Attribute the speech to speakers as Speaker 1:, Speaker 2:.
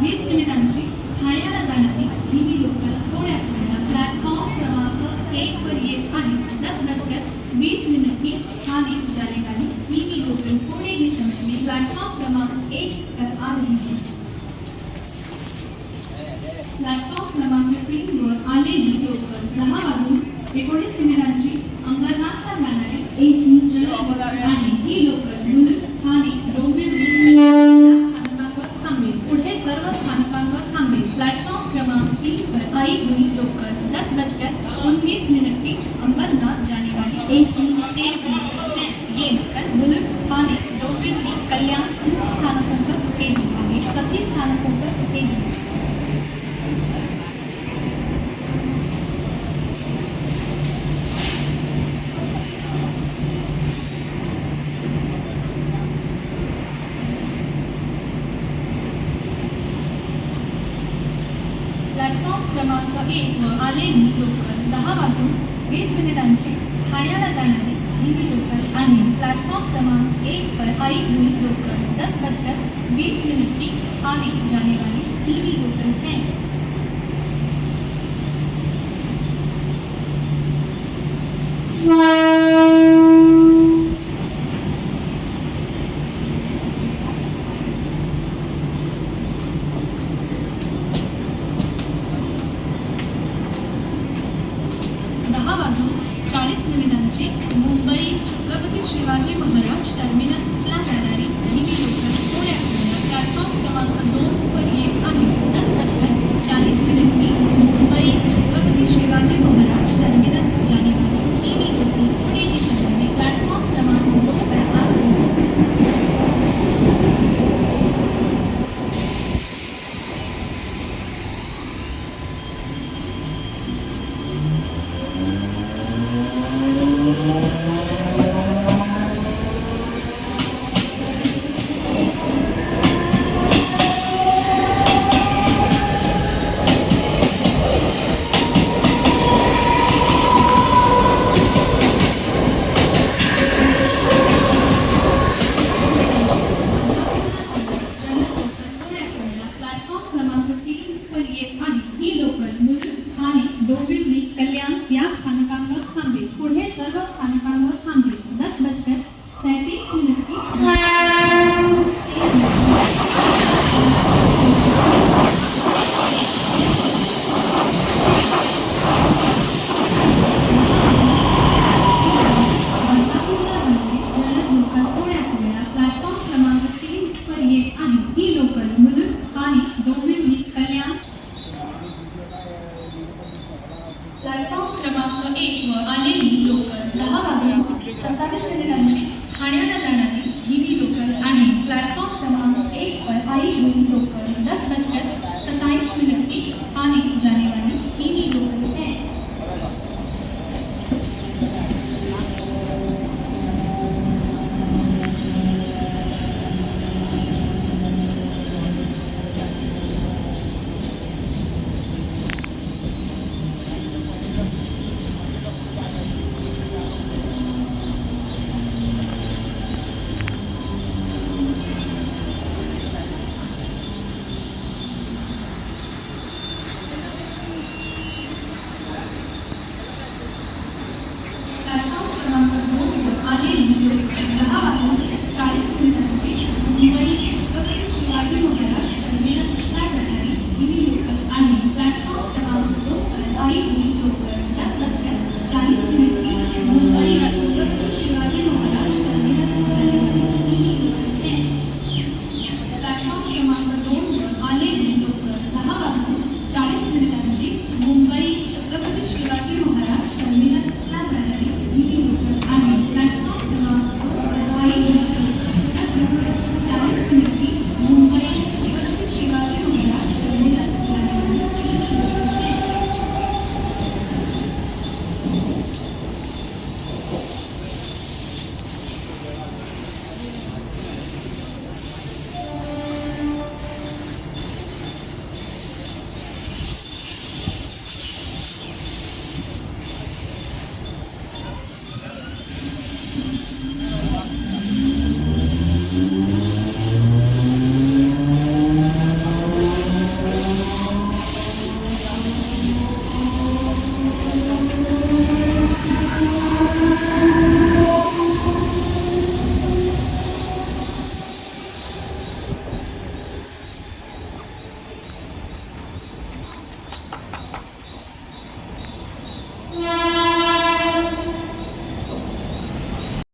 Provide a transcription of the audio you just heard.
Speaker 1: 20 मिनिटांची ठाण्याला जाणारी ही लोकल थोड्याच वेळात प्लॅटफॉर्म क्रमांक 1 पर येत आहे। 10:20 की ठाणे जाने वाली ही लोकल थोड़े ही समय में प्लेटफॉर्म क्रमांक 1 पर आ रही है। प्लॅटफॉर्म क्रमांक 3 वर आलेली लोकल 10:19 अंबरनाथला जाणारी जलद आणि ही लोकल मुलुंड ठाणे डोंबिवली स्थानकांवर थांबेल। पुढे सर्व स्थानकांवर थांबेल। प्लॅटफॉर्म क्रमांक 3 पर आई हुई लोकल 10:19 की अंबरनाथ जाने वाली ये लोकल मुलुंड ठाणे डोंबिवली कल्याण स्थानकों पर रुकेगी आगे सभी स्थानकों पर रुकेगी। प्लॅटफॉर्म क्रमांक 1 वर आलेली लोकल 10:20 ठाण्याला जाणारी ही लोकल आणि प्लॅटफॉर्म क्रमांक 1 पर आई हुई लोकल 10:20 की ठाणे जाने वाली ही लोकल है। दहा वाजून 40 मिनिटांची मुंबई छत्रपती शिवाजी महाराज टर्मिनस